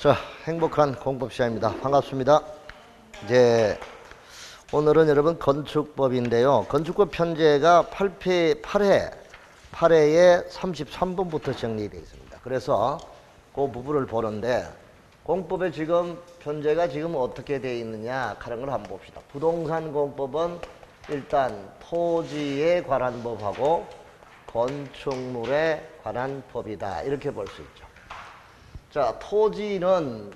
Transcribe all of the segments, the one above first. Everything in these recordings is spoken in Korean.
자, 행복한 공법 시간입니다. 반갑습니다. 이제 오늘은 여러분 건축법인데요. 건축법 편제가 8회에 33번부터 정리되어 있습니다. 그래서 그 부분을 보는데 공법에 지금 편제가 지금 어떻게 되어 있느냐 하는 걸 한번 봅시다. 부동산 공법은 일단 토지에 관한 법하고 건축물에 관한 법이다. 이렇게 볼 수 있죠. 자, 토지는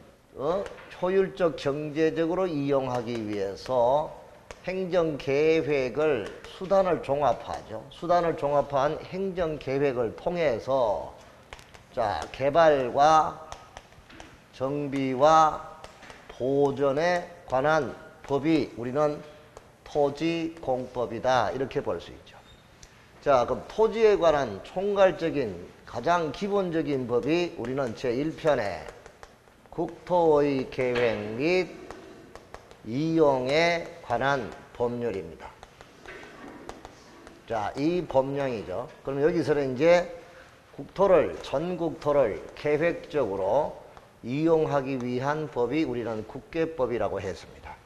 효율적 경제적으로 이용하기 위해서 행정계획을 수단을 종합하죠. 수단을 종합한 행정계획을 통해서 자, 개발과 정비와 보존에 관한 법이 우리는 토지공법이다. 이렇게 볼 수 있죠. 자, 그럼 토지에 관한 총괄적인 가장 기본적인 법이 우리는 제1편에 국토의 계획 및 이용에 관한 법률입니다. 자, 이 법령이죠. 그럼 여기서는 이제 전국토를 계획적으로 이용하기 위한 법이 우리는 국계법이라고 했습니다.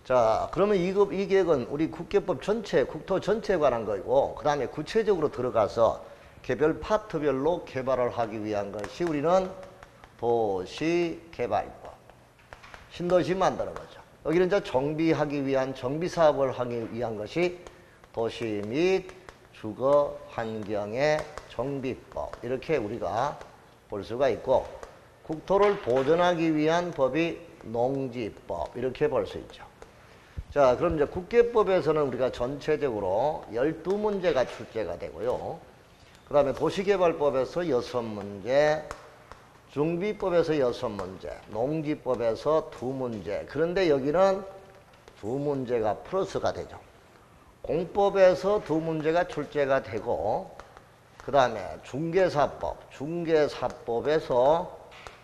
자, 그러면 이 계획은 우리 국계법 전체, 국토 전체에 관한 거고, 그 다음에 구체적으로 들어가서 개별 파트별로 개발을 하기 위한 것이 우리는 도시개발법. 신도시 만드는 거죠. 여기는 이제 정비하기 위한 정비사업을 하기 위한 것이 도시 및 주거 환경의 정비법. 이렇게 우리가 볼 수가 있고, 국토를 보존하기 위한 법이 농지법. 이렇게 볼 수 있죠. 자, 그럼 이제 국계법에서는 우리가 전체적으로 12문제가 출제가 되고요. 그 다음에 도시개발법에서 6문제, 중비법에서 6문제, 농지법에서 2문제. 그런데 여기는 2문제가 플러스가 되죠. 공법에서 2문제가 출제가 되고, 그 다음에 중개사법에서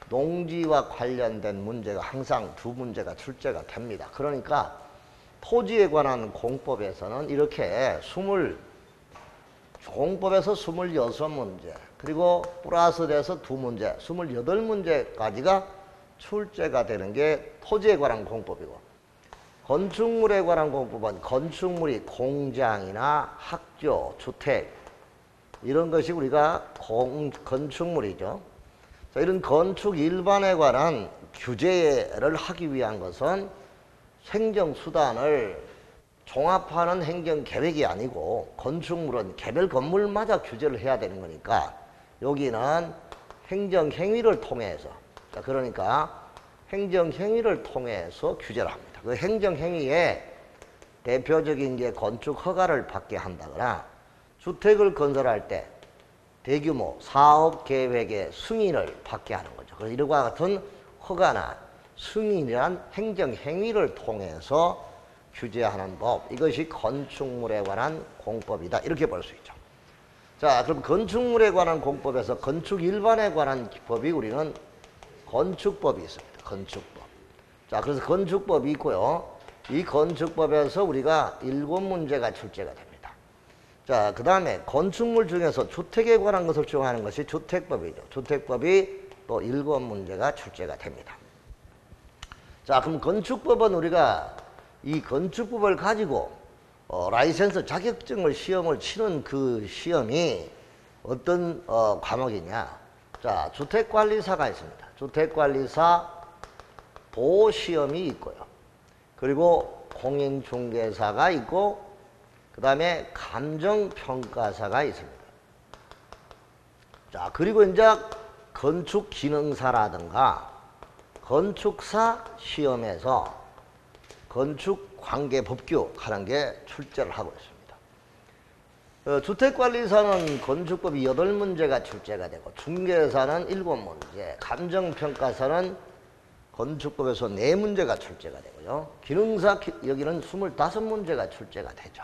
농지와 관련된 문제가 항상 2문제가 출제가 됩니다. 그러니까 토지에 관한 공법에서는 이렇게 공법에서 26문제, 그리고 플러스 돼서 2문제, 28문제까지가 출제가 되는 게 토지에 관한 공법이고, 건축물에 관한 공법은 건축물이 공장이나 학교, 주택, 이런 것이 우리가 건축물이죠. 자, 이런 건축 일반에 관한 규제를 하기 위한 것은 행정수단을 종합하는 행정계획이 아니고, 건축물은 개별 건물마다 규제를 해야 되는 거니까 여기는 행정행위를 통해서, 자, 그러니까 행정행위를 통해서 규제를 합니다. 그 행정행위에 대표적인 게 건축허가를 받게 한다거나, 주택을 건설할 때 대규모 사업계획의 승인을 받게 하는 거죠. 그래서 이와 같은 허가나 승인이란 행정행위를 통해서 규제하는 법, 이것이 건축물에 관한 공법이다. 이렇게 볼 수 있죠. 자, 그럼 건축물에 관한 공법에서 건축 일반에 관한 법이 우리는 건축법이 있습니다. 건축법. 자, 그래서 건축법이 있고요. 이 건축법에서 우리가 7문제가 출제가 됩니다. 자, 그 다음에 건축물 중에서 주택에 관한 것을 정하는 것이 주택법이죠. 주택법이 또 7문제가 출제가 됩니다. 자, 그럼 건축법은 우리가 이 건축법을 가지고 라이센스 자격증을 시험을 치는 그 시험이 어떤 과목이냐. 자, 주택관리사가 있습니다. 주택관리사 보시험이 있고요. 그리고 공인중개사가 있고, 그 다음에 감정평가사가 있습니다. 자, 그리고 이제 건축기능사라든가 건축사 시험에서 건축관계법규 하는 게 출제를 하고 있습니다. 주택관리사는 건축법이 8문제가 출제가 되고, 중개사는 7문제, 감정평가사는 건축법에서 4문제가 출제가 되고요. 기능사 여기는 25문제가 출제가 되죠.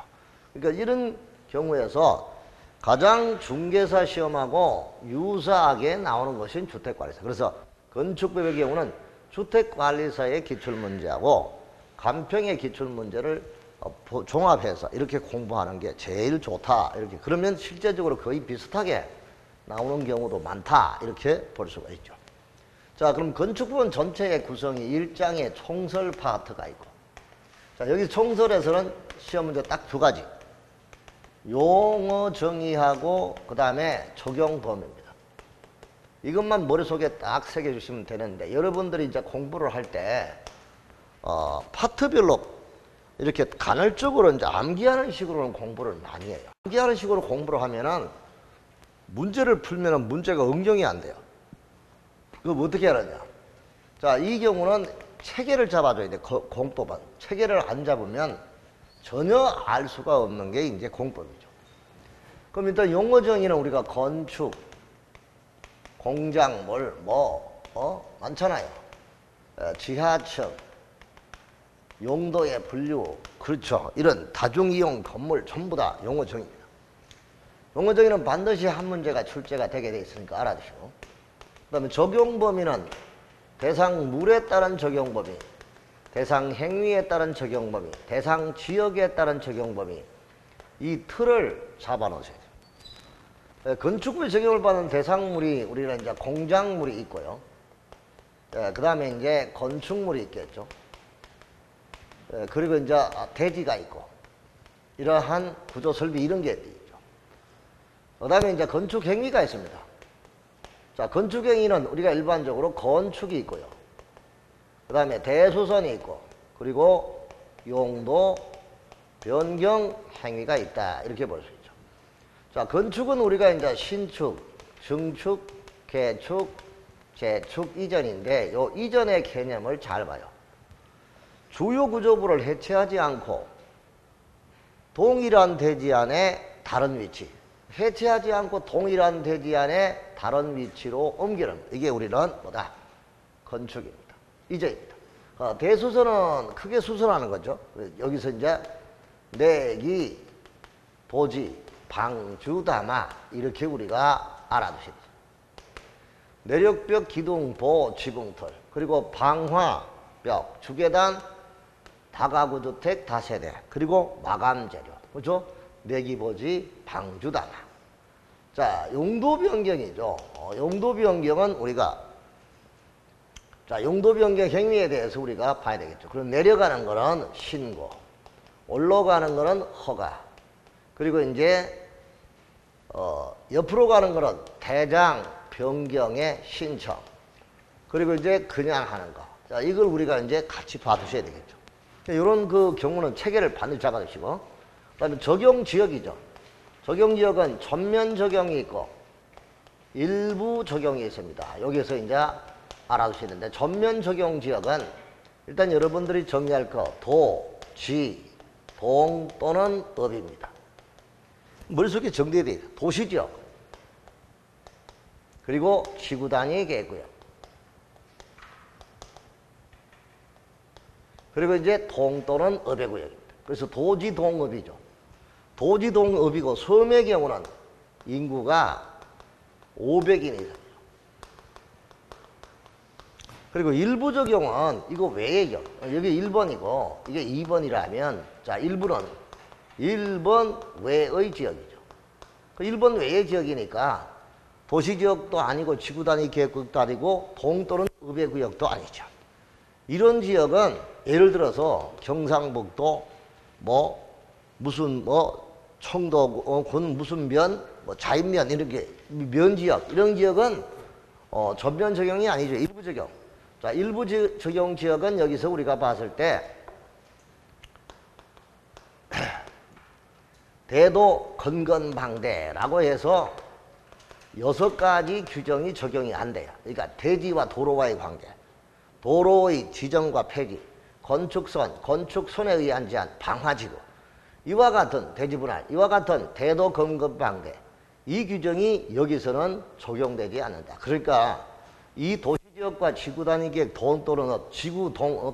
그러니까 이런 경우에서 가장 중개사 시험하고 유사하게 나오는 것이 주택관리사. 그래서 건축법의 경우는 주택관리사의 기출문제하고 간평의 기출문제를 종합해서 이렇게 공부하는 게 제일 좋다. 이렇게. 그러면 실제적으로 거의 비슷하게 나오는 경우도 많다. 이렇게 볼 수가 있죠. 자, 그럼 건축부는 전체의 구성이 1장의 총설 파트가 있고, 자, 여기 총설에서는 시험 문제 딱 두 가지. 용어 정의하고 그 다음에 적용 범위입니다. 이것만 머릿속에 딱 새겨주시면 되는데, 여러분들이 이제 공부를 할 때, 파트별로 이렇게 간헐적으로 이제 암기하는 식으로는 공부를 많이 해요. 암기하는 식으로 공부를 하면은 문제를 풀면은 문제가 응용이 안 돼요. 그럼 어떻게 하느냐. 자, 이 경우는 체계를 잡아줘야 돼. 공법은. 체계를 안 잡으면 전혀 알 수가 없는 게 이제 공법이죠. 그럼 일단 용어 정의는 우리가 건축, 공작물, 많잖아요. 지하층, 용도의 분류, 그렇죠. 이런 다중이용 건물 전부 다 용어 정의입니다. 용어 정의는 반드시 한 문제가 출제가 되게 돼 있으니까 알아두시고. 그 다음에 적용 범위는 대상 물에 따른 적용 범위, 대상 행위에 따른 적용 범위, 대상 지역에 따른 적용 범위, 이 틀을 잡아 놓으셔야 돼요. 건축부에 적용을 받는 대상물이 우리는 이제 공작물이 있고요. 그 다음에 이제 건축물이 있겠죠. 그리고 이제 대지가 있고, 이러한 구조 설비 이런 게 있죠. 그 다음에 이제 건축 행위가 있습니다. 자, 건축 행위는 우리가 일반적으로 건축이 있고요. 그 다음에 대수선이 있고, 그리고 용도 변경 행위가 있다. 이렇게 볼 수 있죠. 자, 건축은 우리가 이제 신축, 증축, 개축, 재축 이전인데, 요 이전의 개념을 잘 봐요. 주요 구조부를 해체하지 않고 동일한 대지 안에 다른 위치, 해체하지 않고 동일한 대지 안에 다른 위치로 옮기는, 이게 우리는 뭐다? 건축입니다. 이전입니다. 대수선은 크게 수선하는 거죠. 여기서 이제 내기, 도지, 방주, 담화 이렇게 우리가 알아두시죠. 내력벽, 기둥, 보, 지붕틀, 그리고 방화벽, 주계단, 다가구주택, 다세대, 그리고 마감재료, 그렇죠? 내기보지, 방주담화. 자, 용도 변경이죠. 용도 변경은 우리가, 자, 용도 변경 행위에 대해서 우리가 봐야 되겠죠. 그럼 내려가는 거는 신고, 올라가는 거는 허가, 그리고 이제 옆으로 가는 거는 대장 변경의 신청, 그리고 이제 그냥 하는 거. 자, 이걸 우리가 이제 같이 봐두셔야 되겠죠. 이런 그 경우는 체계를 반드시 잡아두시고, 그 다음에 적용 지역이죠. 적용 지역은 전면 적용이 있고 일부 적용이 있습니다. 여기서 이제 알아두시는데, 전면 적용 지역은 일단 여러분들이 정리할 거 도, 지, 동 또는 업입니다. 머릿속에 정리해야 돼요. 도시지역, 그리고 지구 단위 계획구역, 그리고 이제 동 또는 업의 구역입니다. 그래서 도지동업이죠. 도지동업이고, 섬의 경우는 인구가 500인 이상이에요. 그리고 일부 적용은 이거 외예죠. 여기 1번이고 이게 2번이라면, 자, 일부는 1번 외의 지역이죠. 그 1번 외의 지역이니까 도시지역도 아니고 지구 단위 계획구역도 아니고 동 또는 업의 구역도 아니죠. 이런 지역은 예를 들어서 경상북도 무슨 청도군 무슨 면 자인면 이런 게 면지역, 이런 지역은 전면 적용이 아니죠. 일부 적용. 자, 일부 적용 지역은 여기서 우리가 봤을 때 대도 건건방대라고 해서 6가지 규정이 적용이 안 돼요. 그러니까 대지와 도로와의 관계, 도로의 지정과 폐기, 건축선, 건축선에 의한 제한, 방화지구, 이와 같은 대지분할, 이와 같은 대도 건건방대, 이 규정이 여기서는 적용되지 않는다. 그러니까 이 도시지역과 지구단위계획 동 또는 업,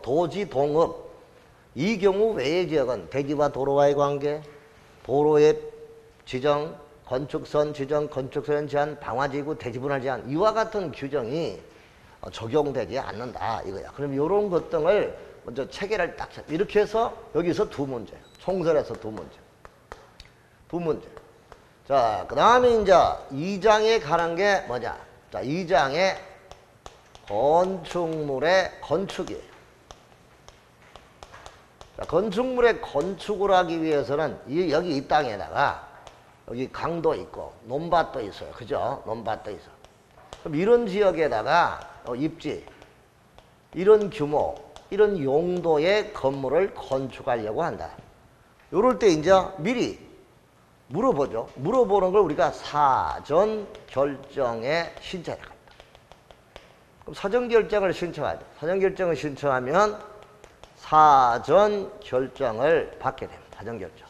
도지동업, 이 경우 외의 지역은 대지와 도로와의 관계, 도로의 지정, 건축선 지정, 건축선 제한, 방화지구, 대지분할 제한, 이와 같은 규정이 적용되지 않는다 이거야. 그럼 이런 것 등을 먼저 체계를 딱 이렇게 해서 여기서 두 문제, 총설에서 두 문제. 자, 그 다음에 이제 2장에 가는 게 뭐냐? 자, 2장에 건축물의 건축이에요. 자, 건축물의 건축을 하기 위해서는 여기 이 땅에다가 여기 강도 있고 논밭도 있어요. 그죠? 논밭도 있어. 그럼 이런 지역에다가 입지, 이런 규모, 이런 용도의 건물을 건축하려고 한다. 요럴 때 이제 미리 물어보죠. 물어보는 걸 우리가 사전 결정에 신청해야 합니다. 그럼 사전 결정을 신청하죠. 사전 결정을 신청하면 사전 결정을 받게 됩니다. 사전 결정.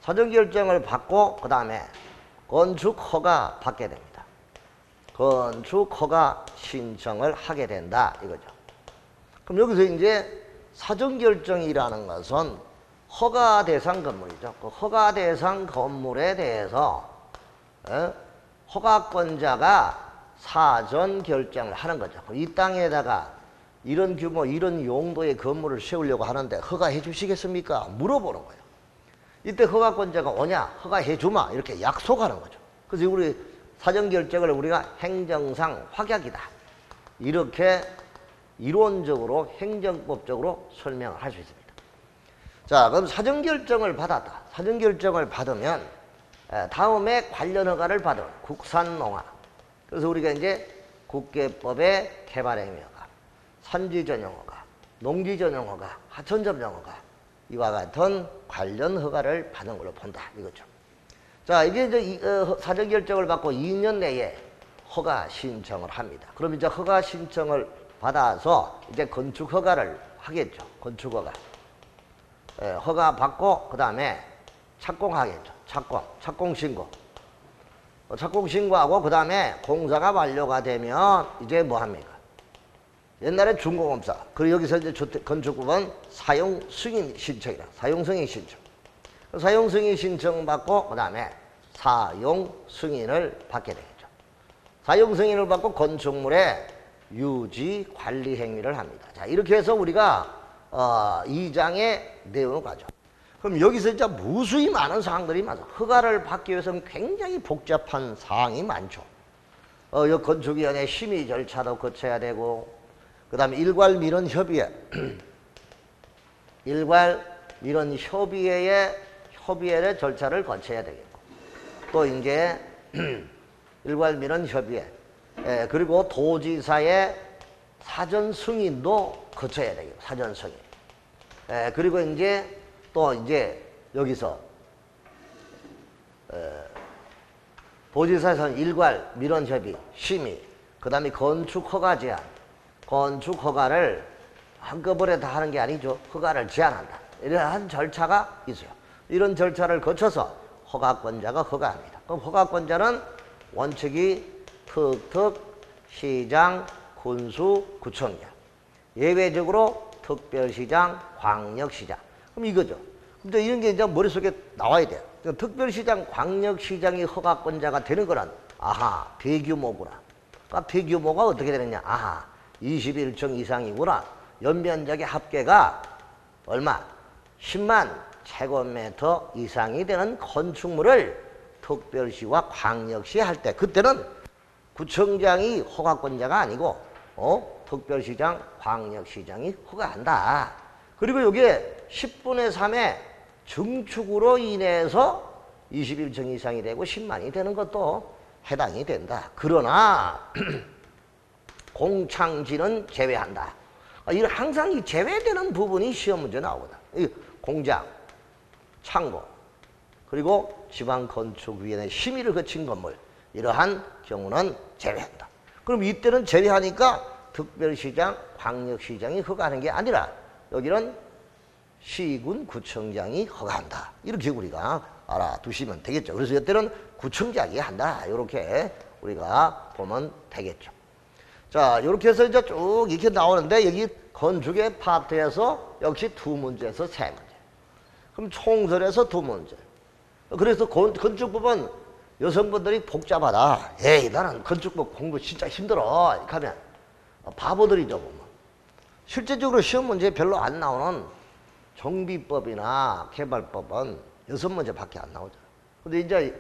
사전 결정을 받고 그 다음에 건축 허가 받게 됩니다. 건축 허가 신청을 하게 된다 이거죠. 그럼 여기서 이제 사전 결정이라는 것은 허가 대상 건물이죠. 그 허가 대상 건물에 대해서 허가권자가 사전 결정을 하는 거죠. 이 땅에다가 이런 규모, 이런 용도의 건물을 세우려고 하는데 허가해 주시겠습니까? 물어보는 거예요. 이때 허가권자가 오냐, 허가해 주마 이렇게 약속하는 거죠. 그래서 우리 사전 결정을 우리가 행정상 확약이다. 이렇게 이론적으로 행정법적으로 설명을 할 수 있습니다. 자, 그럼 사전 결정을 받았다. 사전 결정을 받으면 다음에 관련 허가를 받은 국산농화. 그래서 우리가 이제 국계법의 개발행위허가, 산지전용허가, 농지전용허가, 하천점용허가 이와 같은 관련 허가를 받은 걸로 본다 이거죠. 자, 이게 이제 사전 결정을 받고 2년 내에 허가 신청을 합니다. 그럼 이제 허가 신청을 받아서 이제 건축 허가를 하겠죠. 건축 허가. 허가 받고 그 다음에 착공하겠죠. 착공 신고. 착공 신고하고 그 다음에 공사가 완료가 되면 이제 뭐 합니까? 옛날에 준공업사. 그리고 여기서 이제 건축법은 사용 승인 신청이라. 사용 승인 신청. 사용 승인 신청 받고 그 다음에 사용 승인을 받게 되겠죠. 사용 승인을 받고 건축물의 유지 관리 행위를 합니다. 자, 이렇게 해서 우리가 2장의 내용을 가죠. 그럼 여기서 진짜 무수히 많은 사항들이 많아. 허가를 받기 위해서는 굉장히 복잡한 사항이 많죠. 건축위원회 심의 절차도 거쳐야 되고, 그 다음에 일괄민원협의회, 일괄민원협의회의 절차를 거쳐야 되겠고, 또 이제 일괄민원협의회, 그리고 도지사의 사전 승인도 거쳐야 되겠고, 사전 승인. 그리고 이제 또 이제 여기서 도지사에서는 일괄 민원협의 심의, 그 다음에 건축허가 제한, 건축허가를 한꺼번에 다 하는 게 아니죠. 허가를 제한한다. 이러한 절차가 있어요. 이런 절차를 거쳐서 허가권자가 허가합니다. 그럼 허가권자는 원칙이 특특, 시장, 군수, 구청장. 예외적으로 특별시장, 광역시장. 그럼 이거죠. 근데 이런 게 이제 머릿속에 나와야 돼요. 특별시장, 광역시장이 허가권자가 되는 거는 아하, 대규모구나. 그러니까 대규모가 어떻게 되느냐? 아하, 21층 이상이구나. 연면적의 합계가 얼마? 10만 제곱미터 이상이 되는 건축물을 특별시와 광역시 할 때 그때는 구청장이 허가권자가 아니고 특별시장, 광역시장이 허가한다. 그리고 여기에 10분의 3의 증축으로 인해서 21층 이상이 되고 10만이 되는 것도 해당이 된다. 그러나 공창지는 제외한다. 항상 이 제외되는 부분이 시험 문제 나오거든. 공장, 창고, 그리고 지방건축위원회 심의를 거친 건물, 이러한 경우는 제외한다. 그럼 이때는 제외하니까 특별시장, 광역시장이 허가하는 게 아니라 여기는 시군 구청장이 허가한다. 이렇게 우리가 알아두시면 되겠죠. 그래서 이때는 구청장이 한다. 이렇게 우리가 보면 되겠죠. 자, 이렇게 해서 이제 쭉 이렇게 나오는데 여기 건축의 파트에서 역시 2문제에서 3문제. 그럼 총설에서 2문제. 그래서 건축법은 여성분들이 복잡하다. 에이, 나는 건축법 공부 진짜 힘들어. 이렇게 하면 바보들이죠, 보면. 실제적으로 시험 문제에 별로 안 나오는 정비법이나 개발법은 6문제밖에 안 나오죠. 근데 이제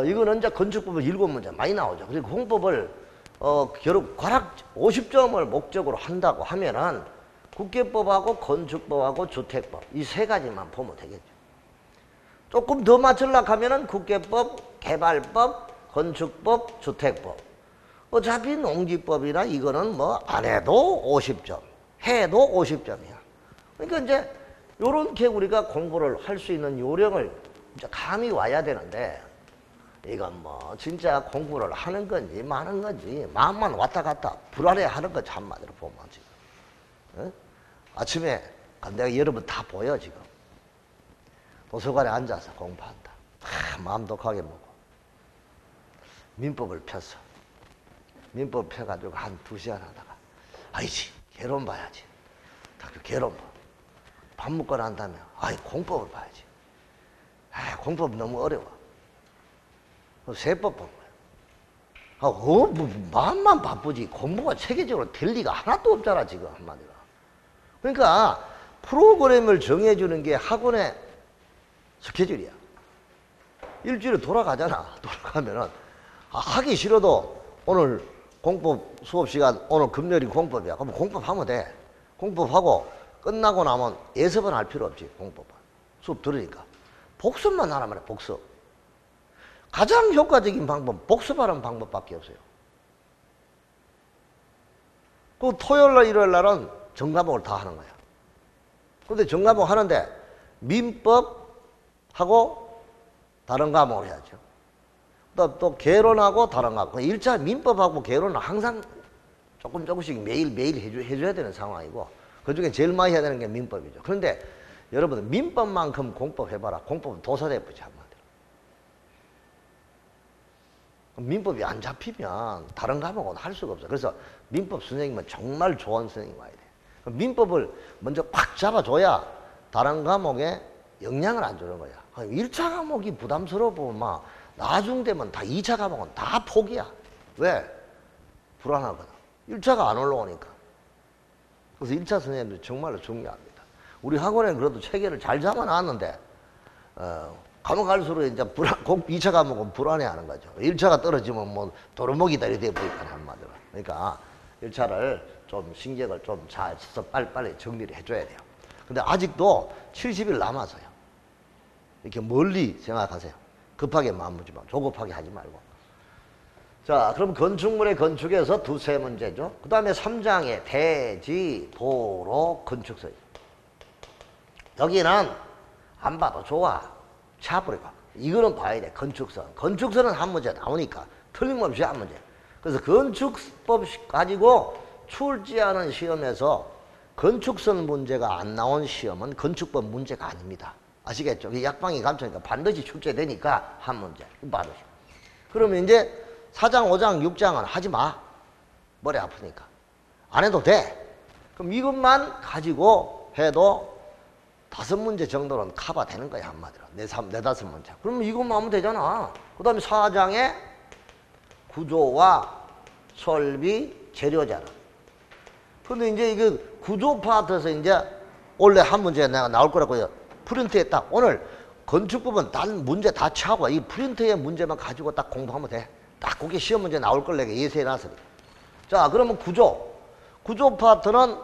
이거는 이제 건축법은 7문제 많이 나오죠. 그리고 공법을 결국 과락 50점을 목적으로 한다고 하면은 국계법하고 건축법하고 주택법 이 세 가지만 보면 되겠죠. 조금 더 맞추려고 하면은 국계법, 개발법, 건축법, 주택법. 어차피 농지법이나 이거는 뭐 안 해도 50점, 해도 50점이야. 그러니까 이제 요렇게 우리가 공부를 할 수 있는 요령을 이제 감이 와야 되는데 이건 뭐 진짜 공부를 하는 건지 마는 건지 마음만 왔다 갔다 불안해하는 거지 한마디로 보면 지금. 어? 아침에 내가 여러분 다 보여 지금. 도서관에 앉아서 공부한다. 마음 독하게 먹고 민법을 폈어. 민법 펴가지고 한 2시간 하다가 아이지 개론 봐야지. 그 개론 봐. 밥 먹고 난 다음에 아이 공법을 봐야지. 공법 너무 어려워. 세법 본 거야. 뭐 마음만 바쁘지 공부가 체계적으로 될 리가 하나도 없잖아 지금 한마디로. 그러니까 프로그램을 정해주는 게 학원의 스케줄이야. 일주일에 돌아가잖아. 돌아가면은 하기 싫어도 오늘 공법 수업 시간 오늘 금요일이 공법이야. 그럼 공법하면 돼. 공법하고 끝나고 나면 예습은 할 필요 없지. 공법은 수업 들으니까 복습만 하란 말이야. 복습. 가장 효과적인 방법 복습하는 방법밖에 없어요. 그 토요일날 일요일날은 전과목을 다 하는 거야. 근데 전과목 하는데 민법하고 다른 과목을 해야죠. 또 개론하고 다른 과목. 1차 민법하고 개론은 항상 조금씩 매일 해줘야 되는 상황이고 그중에 제일 많이 해야 되는 게 민법이죠. 그런데 여러분들 민법만큼 공법해봐라. 공법은 도사대부지 한마디로. 민법이 안 잡히면 다른 과목은 할 수가 없어. 그래서 민법 선생님은 정말 좋은 선생님이 와야 돼. 민법을 먼저 팍 잡아줘야 다른 과목에 영향을 안 주는 거야. 1차 과목이 부담스러워 보면 막 나중 되면 다 2차 과목은 다 포기야. 왜? 불안하거든. 1차가 안 올라오니까. 그래서 1차 선생님도 정말로 중요합니다. 우리 학원에 그래도 체계를 잘 잡아놨는데 과목 갈수록 이제 2차 과목은 불안해하는 거죠. 1차가 떨어지면 뭐 도루묵이다 이렇게 돼버리니까 한마디로. 그러니까 1차를 좀 신경을 좀 잘 써서 빨리빨리 정리를 해줘야 돼요. 근데 아직도 70일 남아서요. 이렇게 멀리 생각하세요. 급하게 마음 먹지 말고 조급하게 하지 말고. 자, 그럼 건축물의 건축에서 두세 문제죠. 그 다음에 3장에 대지, 도로, 건축서. 여기는 안 봐도 좋아. 차버리고. 이거는 봐야 돼. 건축선. 건축선은 한 문제 나오니까 틀림없이 한 문제. 그래서 건축법 가지고 출제하는 시험에서 건축선 문제가 안 나온 시험은 건축법 문제가 아닙니다. 아시겠죠? 약방이 감춰니까 반드시 출제되니까 한 문제. 반드시. 그러면 이제 4장, 5장, 6장은 하지 마. 머리 아프니까. 안 해도 돼. 그럼 이것만 가지고 해도 5문제 정도는 커버되는 거야, 한마디로. 4-5문제. 그러면 이것만 하면 되잖아. 그 다음에 4장에 구조와 설비, 재료잖아. 근데 이제 이거 구조 파트에서 이제 원래 한 문제 내가 나올 거라고 프린트에 딱 오늘 건축법은 단 문제 다 차고 이 프린트의 문제만 가지고 딱 공부하면 돼. 딱 그게 시험 문제 나올 걸 내가 예세해놨으니. 자, 그러면 구조. 구조 파트는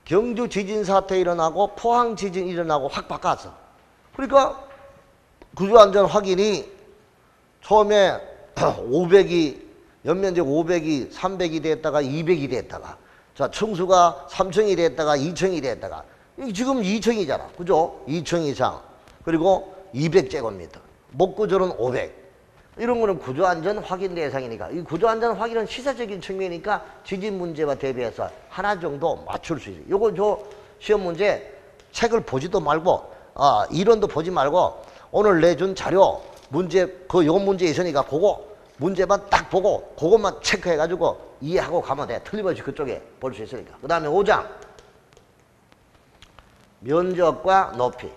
경주 지진 사태 일어나고 포항 지진 일어나고 확 바꿨어. 그러니까 구조 안전 확인이 처음에 500이 연면적 500이 300이 됐다가 200이 됐다가 자 청수가 3층이 됐다가 2층이 됐다가 지금 2층이잖아. 그죠? 2층 이상. 그리고 200제곱미터. 목구조는 500. 이런 거는 구조안전 확인 대상이니까 이 구조안전 확인은 시사적인 측면이니까 지진 문제와 대비해서 하나 정도 맞출 수 있어요. 요거 저 시험 문제 책을 보지도 말고 이론도 보지 말고 오늘 내준 자료 문제 요 문제 있으니까 그거 문제만 딱 보고 그것만 체크해가지고 이해하고 가면 돼. 틀림없이 그쪽에 볼 수 있으니까. 그 다음에 5장 면적과 높이.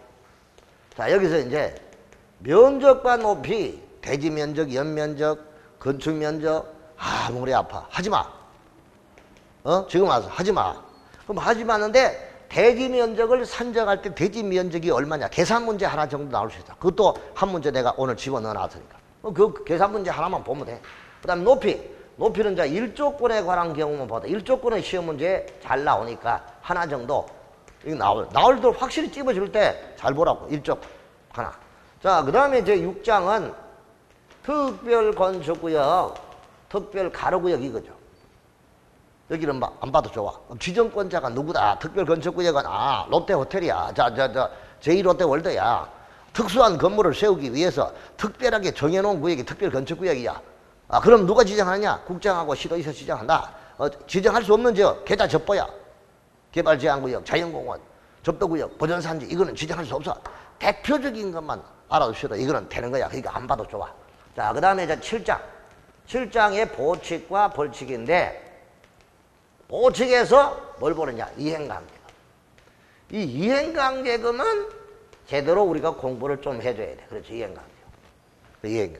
자 여기서 이제 면적과 높이 대지 면적, 연면적, 건축 면적, 머리 아파. 하지 마. 지금 와서 하지 마. 그럼 하지 마는데 대지 면적을 산정할 때 대지 면적이 얼마냐. 계산 문제 하나 정도 나올 수 있어. 그것도 한 문제 내가 오늘 집어넣어 놨으니까. 그 계산 문제 하나만 보면 돼. 그 다음에 높이. 높이는 이제 일조권에 관한 경우만 봐도 일조권의 시험 문제 잘 나오니까 하나 정도 이거 나올 때 확실히 찝어줄 때 잘 보라고. 일조권 하나. 자, 그 다음에 이제 6장은 특별 건축구역, 특별 가로구역 이거죠. 여기는 안 봐도 좋아. 지정권자가 누구다. 특별 건축구역은 롯데호텔이야. 제2롯데월드야. 특수한 건물을 세우기 위해서 특별하게 정해놓은 구역이 특별 건축구역이야. 그럼 누가 지정하느냐? 국장하고 시도에서 지정한다. 지정할 수 없는 지역, 계좌 접보야. 개발제한구역, 자연공원, 접도구역, 보전산지 이거는 지정할 수 없어. 대표적인 것만 알아두셔도 이거는 되는 거야. 그러니까 안 봐도 좋아. 자, 그 다음에 이제 7장. 7장의 보칙과 벌칙인데 보칙에서 뭘 보느냐? 이행강제금. 이 이행강제금은 제대로 우리가 공부를 좀 해줘야 돼. 그렇죠. 이행강제금.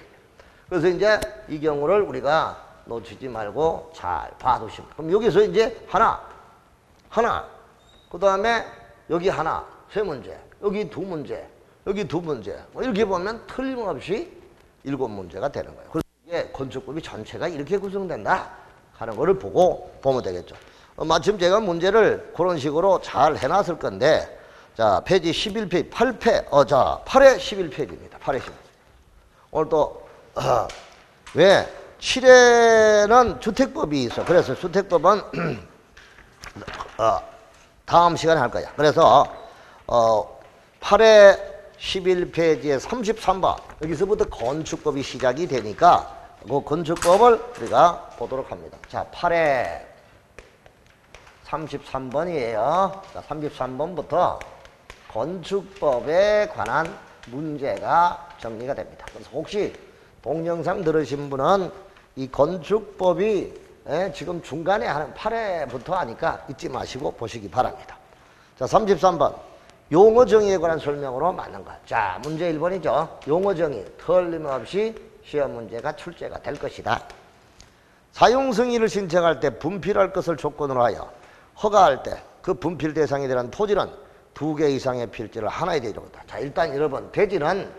그래서 이제 이 경우를 우리가 놓치지 말고 잘 봐두시면. 그럼 여기서 이제 하나. 그 다음에 여기 하나. 세 문제. 여기 두 문제. 여기 두 문제. 이렇게 보면 틀림없이 7문제가 되는 거예요. 그래서 이게 건축법이 전체가 이렇게 구성된다 하는 거를 보면 되겠죠. 마침 제가 문제를 그런 식으로 잘 해놨을 건데, 자, 페이지 11페이지, 8회 11페이지입니다. 8회 11페이지. 오늘 또, 왜? 7회는 주택법이 있어. 그래서 주택법은, 다음 시간에 할 거야. 그래서, 8회 11페이지에 33번. 여기서부터 건축법이 시작이 되니까, 그 건축법을 우리가 보도록 합니다. 자, 8회 33번이에요. 자, 33번부터 건축법에 관한 문제가 정리가 됩니다. 그래서 혹시 동영상 들으신 분은 이 건축법이 지금 중간에 하는 8회부터 하니까 잊지 마시고 보시기 바랍니다. 자, 33번. 용어 정의에 관한 설명으로 맞는 것. 자, 문제 1번이죠. 용어 정의. 틀림없이 시험 문제가 출제가 될 것이다. 사용 승인을 신청할 때 분필할 것을 조건으로 하여 허가할 때 그 분필 대상이 되는 토지는 2개 이상의 필지를 하나의 대지로 한다. 자, 일단 여러분, 대지는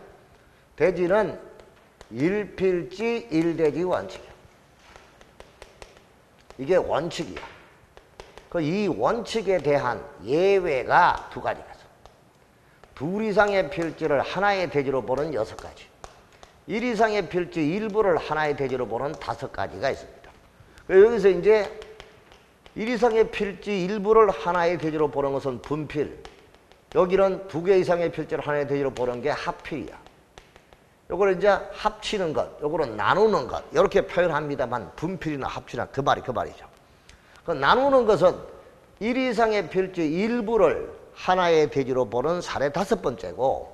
1필지 1대지 원칙이야. 이게 원칙이야. 이 원칙에 대한 예외가 두 가지가 있어. 2 이상의 필지를 하나의 대지로 보는 6가지. 1 이상의 필지 일부를 하나의 대지로 보는 5가지가 있습니다. 여기서 이제 1 이상의 필지 일부를 하나의 대지로 보는 것은 분필. 여기는 2개 이상의 필지를 하나의 대지로 보는 게 합필이야. 요거를 이제 합치는 것, 요거는 나누는 것, 이렇게 표현합니다만 분필이나 합치나 그 말이죠. 그 나누는 것은 1 이상의 필지 일부를 하나의 대지로 보는 사례 5번째고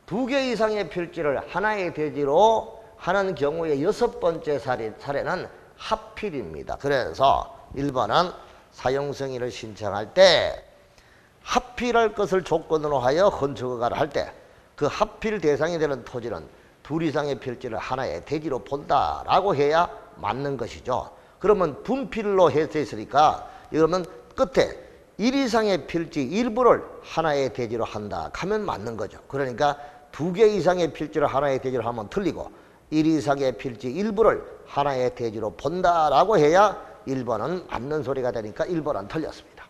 2개 이상의 필지를 하나의 대지로 하는 경우의 6번째 사례는 합필입니다. 그래서 1번은 사용승인을 신청할 때 합필할 것을 조건으로 하여 건축허가를 할 때 그 합필 대상이 되는 토지는 2 이상의 필지를 하나의 대지로 본다라고 해야 맞는 것이죠. 그러면 분필로 했으니까 이러면 끝에 1 이상의 필지 일부를 하나의 대지로 한다 하면 맞는 거죠. 그러니까 2개 이상의 필지를 하나의 대지로 하면 틀리고 1 이상의 필지 일부를 하나의 대지로 본다라고 해야 1번은 맞는 소리가 되니까 1번은 틀렸습니다.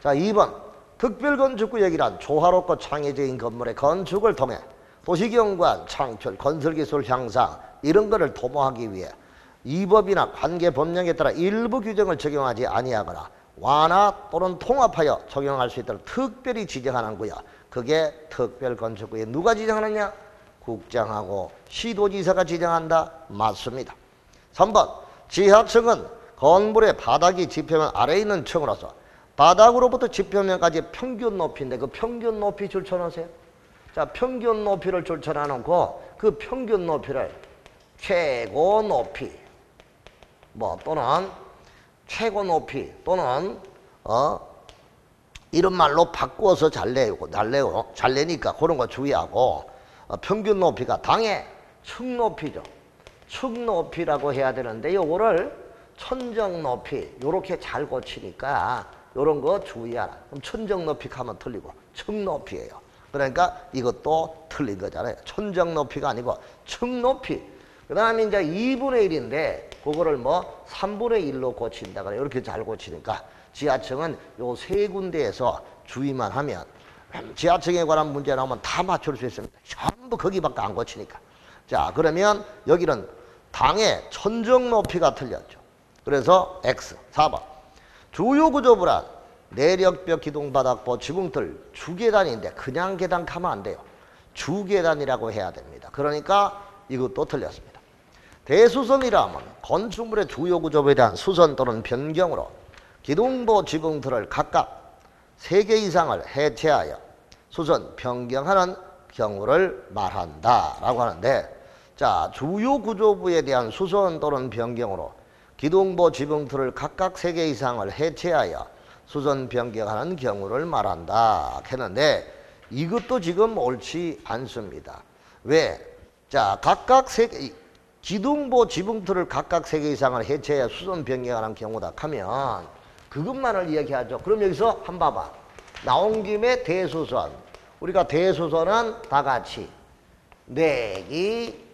자, 2번. 특별건축구역이란 조화롭고 창의적인 건물의 건축을 통해 도시경관, 창출, 건설기술 향상 이런 거를 도모하기 위해 이 법이나 관계법령에 따라 일부 규정을 적용하지 아니하거나 완화 또는 통합하여 적용할 수 있도록 특별히 지정하는 구역. 그게 특별건축구역. 누가 지정하느냐? 국장하고 시도지사가 지정한다? 맞습니다. 3번. 지하층은 건물의 바닥이 지표면 아래에 있는 층으로서 바닥으로부터 지표면까지 평균 높이인데 그 평균 높이 줄쳐놓으세요. 자, 평균 높이를 줄쳐놔놓고 그 평균 높이를 최고 높이 또는 최고 높이 또는 이런 말로 바꾸어서 잘 내니까 그런 거 주의하고 평균 높이가 당의 층 높이죠. 층 높이라고 해야 되는데 요거를 천정 높이 요렇게 잘 고치니까 요런 거 주의하라. 그럼 천정 높이 하면 틀리고 층 높이예요. 그러니까 이것도 틀린 거잖아요. 천정 높이가 아니고 층 높이. 그 다음에 이제 2분의 1인데 그거를 뭐 3분의 1로 고친다 그래. 이렇게 잘 고치니까 지하층은 요 세 군데에서 주의만 하면 지하층에 관한 문제 나오면 다 맞출 수 있습니다. 전부 거기밖에 안 고치니까. 자, 그러면 여기는 당의 천정 높이가 틀렸죠. 그래서 X 4번. 주요 구조물은 내력벽, 기둥, 바닥보, 지붕틀, 주계단인데 그냥 계단 가면 안 돼요. 주계단이라고 해야 됩니다. 그러니까 이것도 틀렸습니다. 대수선이라면 건축물의 주요 구조물에 대한 수선 또는 변경으로 기둥보, 지붕틀을 각각 3개 이상을 해체하여 수선, 변경하는 경우를 말한다 라고 하는데, 자, 주요 구조부에 대한 수선 또는 변경으로 기둥보, 지붕틀을 각각 3개 이상을 해체하여 수선, 변경하는 경우를 말한다 했는데 이것도 지금 옳지 않습니다. 왜? 자, 각각 3개, 기둥보, 지붕틀을 각각 3개 이상을 해체해야 수선, 변경하는 경우다 하면 그것만을 이야기하죠. 그럼 여기서 한번 봐봐. 나온 김에 대수선. 우리가 대수선은 다 같이 내기,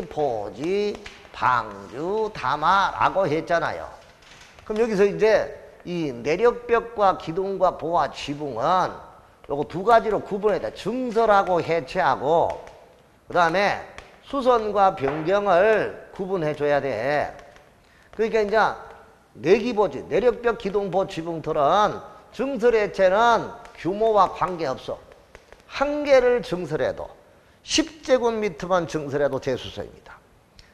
포지, 방주, 담화라고 했잖아요. 그럼 여기서 이제 이 내력벽과 기둥과 보와 지붕은 요거 두 가지로 구분해야 돼. 증설하고 해체하고 그 다음에 수선과 변경을 구분해 줘야 돼. 그러니까 이제 내기보지, 내력벽, 기둥보, 지붕틀은 증설 해체는 규모와 관계없어. 한 개를 증설해도 10제곱미터만 증설해도 대수선입니다.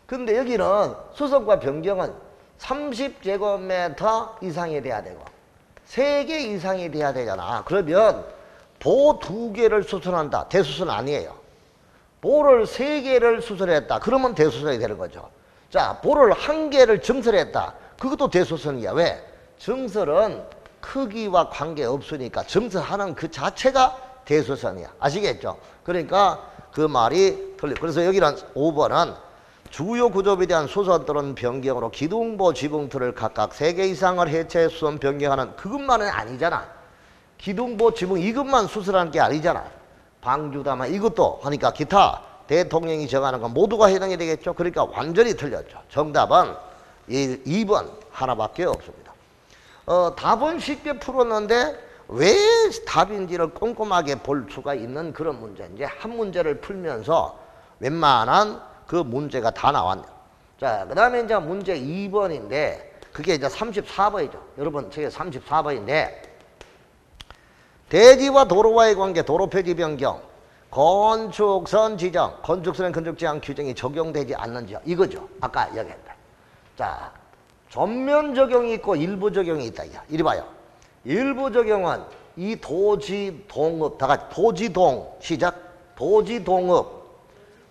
근데 여기는 수선과 변경은 30제곱미터 이상이 돼야 되고 3개 이상이 돼야 되잖아. 그러면 보 2개를 수선한다. 대수선 아니에요. 보를 3개를 수선했다. 그러면 대수선이 되는 거죠. 자, 보를 1개를 증설했다. 그것도 대수선이야. 왜? 증설은 크기와 관계없으니까 증설하는 그 자체가 대수선이야. 아시겠죠? 그러니까 그 말이 틀려. 그래서 여기는 5번은 주요 구조에 대한 수선 또는 변경으로 기둥보, 지붕틀을 각각 3개 이상을 해체, 수선, 변경하는 그것만은 아니잖아. 기둥보, 지붕 이것만 수선하는 게 아니잖아. 방주다마 이것도 하니까 기타 대통령이 정하는 건 모두가 해당이 되겠죠. 그러니까 완전히 틀렸죠. 정답은 2번 하나밖에 없습니다. 답은 쉽게 풀었는데 왜 답인지를 꼼꼼하게 볼 수가 있는 그런 문제인지 한 문제를 풀면서 웬만한 그 문제가 다 나왔네요. 자, 그 다음에 이제 문제 2번인데 그게 이제 34번이죠. 여러분 저게 34번인데 대지와 도로와의 관계, 도로 표지 변경, 건축선 지정, 건축선의 건축제한 규정이 적용되지 않는지 이거죠. 아까 얘기했다. 자, 전면 적용이 있고 일부 적용이 있다. 이리 봐요. 일부 적용은 이 도지동읍, 다 같이 도지동 시작. 도지동읍.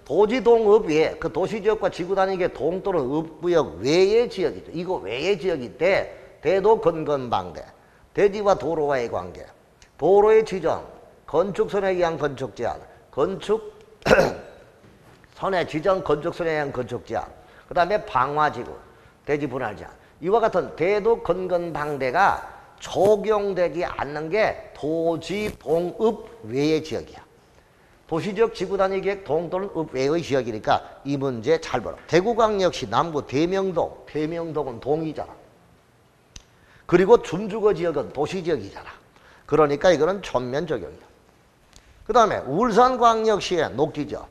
도지동읍이 그 도시지역과 지구단위의 동 또는 읍구역 외의 지역이죠. 이거 외의 지역인데 대도 건건방대, 대지와 도로와의 관계, 도로의 지정, 건축선에 의한 건축 제한, 건축선의 지정, 건축선에 의한 건축 제한, 그 다음에 방화지구, 대지 분할 제한. 이와 같은 대도 건건방대가 적용되지 않는 게 도지동읍 외의 지역이야. 도시지역 지구단위계획 동 또는 읍 외의 지역이니까 이 문제 잘 보라. 대구광역시 남구 대명동, 대명동은 동이잖아. 그리고 준주거 지역은 도시지역이잖아. 그러니까 이거는 전면 적용이야. 그 다음에 울산광역시의 녹지지역,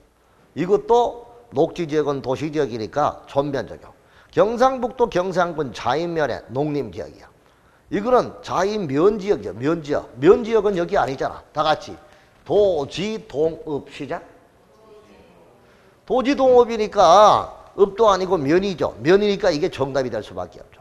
이것도 녹지지역은 도시지역이니까 전면 적용. 경상북도 경상군 자인면의 농림지역이야. 이거는 자인면지역이죠. 면지역. 면지역은 여기 아니잖아. 다 같이 도지동읍 시작. 도지동읍이니까 읍도 아니고 면이죠. 면이니까 이게 정답이 될 수밖에 없죠.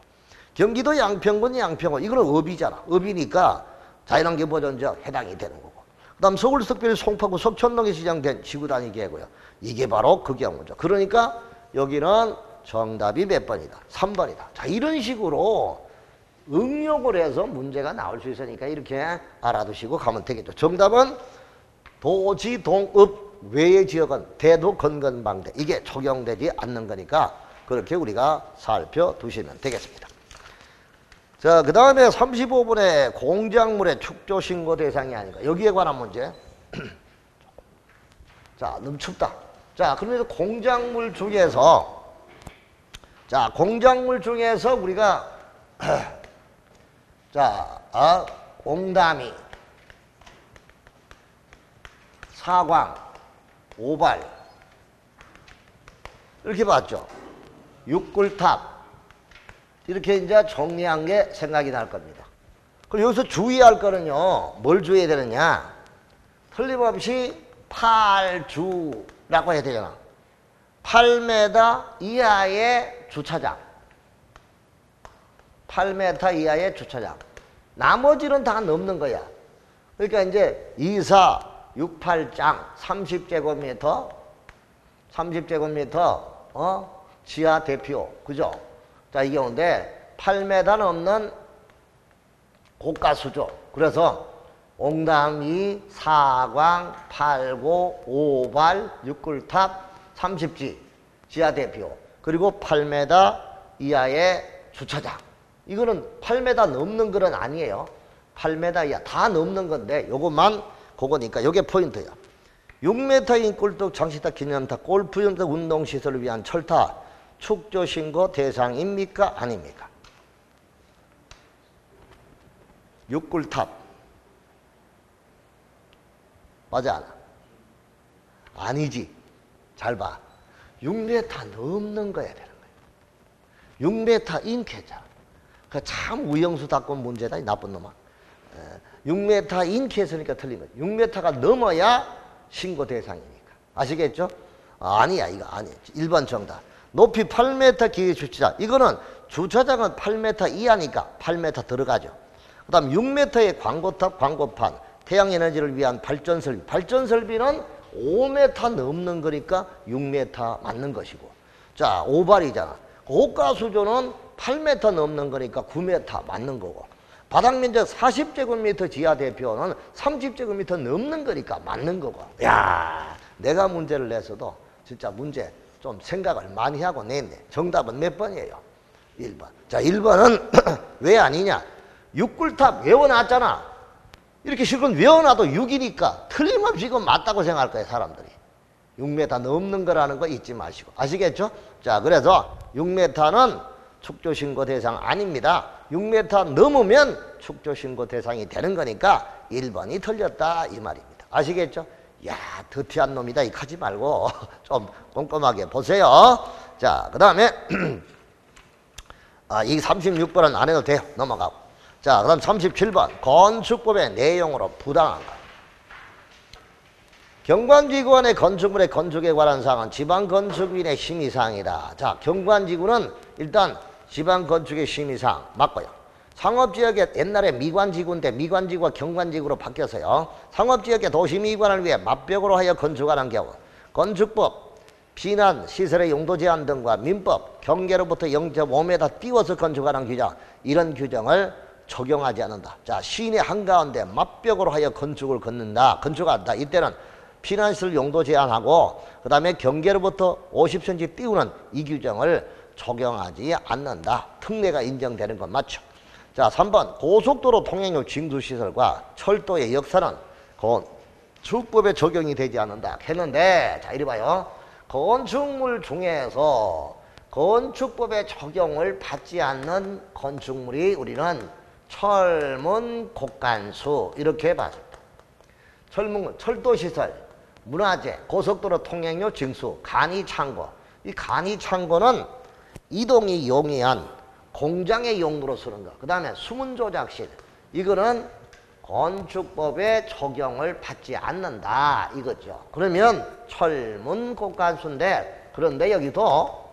경기도 양평군 양평읍, 이거는 읍이잖아. 읍이니까 자연환경보전지역 해당이 되는 거고. 그 다음 서울 석별 송파구 석촌동에 지정된 지구단위계고요. 이게 바로 그 경우죠. 그러니까 여기는 정답이 몇 번이다? 3번이다. 자, 이런 식으로 응용을 해서 문제가 나올 수 있으니까 이렇게 알아두시고 가면 되겠죠. 정답은 도지동읍 외의 지역은 대도 건건방대, 이게 적용되지 않는 거니까 그렇게 우리가 살펴두시면 되겠습니다. 자, 그 다음에 35분에 공작물의 축조신고 대상이 아닌가, 여기에 관한 문제. 자, 너무 춥다. 자, 그러면 공작물 중에서 자, 공작물 중에서 우리가 자, 옹담이, 사광, 오발 이렇게 봤죠. 육굴탑 이렇게 이제 정리한 게 생각이 날 겁니다. 그럼 여기서 주의할 거는요, 뭘 주의해야 되느냐? 틀림없이 8주라고 해야 되잖아. 8m 이하의 주차장. 8m 이하의 주차장. 나머지는 다 넘는 거야. 그러니까 이제 2, 4, 6, 8장 30제곱미터, 30제곱미터, 지하 대표. 그죠? 자, 이게 오는데 8m 넘는 고가수죠. 그래서 옹담이, 사광, 8고, 오발, 육굴탑, 30지, 지하 대표. 그리고 8m 이하의 주차장. 이거는 8m 넘는 거는 아니에요. 8m 이하 다 넘는 건데 요것만 그거니까 요게 포인트야. 6m인 꿀떡, 장식탑, 기념탑, 골프용 운동시설을 위한 철탑 축조신고 대상입니까? 아닙니까? 육굴탑 맞아 않아? 아니지. 잘 봐. 6m 넘는 거야 되는 거야. 6m 인캐잖아. 그 참 우영수답건 문제다 이 나쁜 놈아. 6m 인캐했으니까 틀린 거지. 6m가 넘어야 신고 대상이니까. 아시겠죠? 아니야 이거 아니야. 1번 정답. 높이 8m 기계 주차장. 이거는 주차장은 8m 이하니까 8m 들어가죠. 그 다음 6m의 광고탑, 광고판, 태양에너지를 위한 발전설비. 발전설비는 5m 넘는 거니까 6m 맞는 것이고. 자, 오발이잖아. 고가수조는 8m 넘는 거니까 9m 맞는 거고. 바닥면적 40제곱미터 지하 대표는 30제곱미터 넘는 거니까 맞는 거고. 야, 내가 문제를 냈어도 진짜 문제 좀 생각을 많이 하고 냈네. 정답은 몇 번이에요? 1번. 자, 1번은 왜 아니냐? 육굴탑 외워놨잖아. 이렇게 실컷 외워놔도 6이니까 틀림없이 이건 맞다고 생각할 거예요, 사람들이. 6m 넘는 거라는 거 잊지 마시고. 아시겠죠? 자, 그래서 6m는 축조신고 대상 아닙니다. 6m 넘으면 축조신고 대상이 되는 거니까 1번이 틀렸다 이 말입니다. 아시겠죠? 야, 더티한 놈이다 이 하지 말고 좀 꼼꼼하게 보세요. 자, 그 다음에 이 36번은 안 해도 돼요. 넘어가고. 자, 그 다음 37번 건축법의 내용으로 부당한 것. 경관지구안의 건축물의 건축에 관한 사항은 지방건축인의 심의사항이다. 자, 경관지구는 일단 지방건축의 심의사항 맞고요. 상업지역에 옛날에 미관지구인데 미관지구가 경관지구로 바뀌었어요. 상업지역의 도시미관을 위해 맞벽으로 하여 건축하는 경우 건축법, 비난, 시설의 용도 제한 등과 민법, 경계로부터 0.5m 띄워서 건축하는 규정, 이런 규정을 적용하지 않는다. 자, 시내 한가운데 맞벽으로 하여 건축을 건축한다. 이때는 피난시설 용도 제한하고 그 다음에 경계로부터 50cm 띄우는 이 규정을 적용하지 않는다. 특례가 인정되는 건 맞죠. 자, 3번 고속도로 통행료 징수시설과 철도의 역사는 건축법에 적용이 되지 않는다 했는데, 자, 이리 봐요. 건축물 중에서 건축법에 적용을 받지 않는 건축물이 우리는 철문, 곡간수 이렇게 봤습니다. 철문, 철도시설, 문화재, 고속도로 통행료 징수, 간이창고. 이 간이창고는 이동이 용이한 공장의 용도로 쓰는 거. 그 다음에 수문조작실. 이거는 건축법에 적용을 받지 않는다 이거죠. 그러면 철문, 곡간수인데 그런데 여기도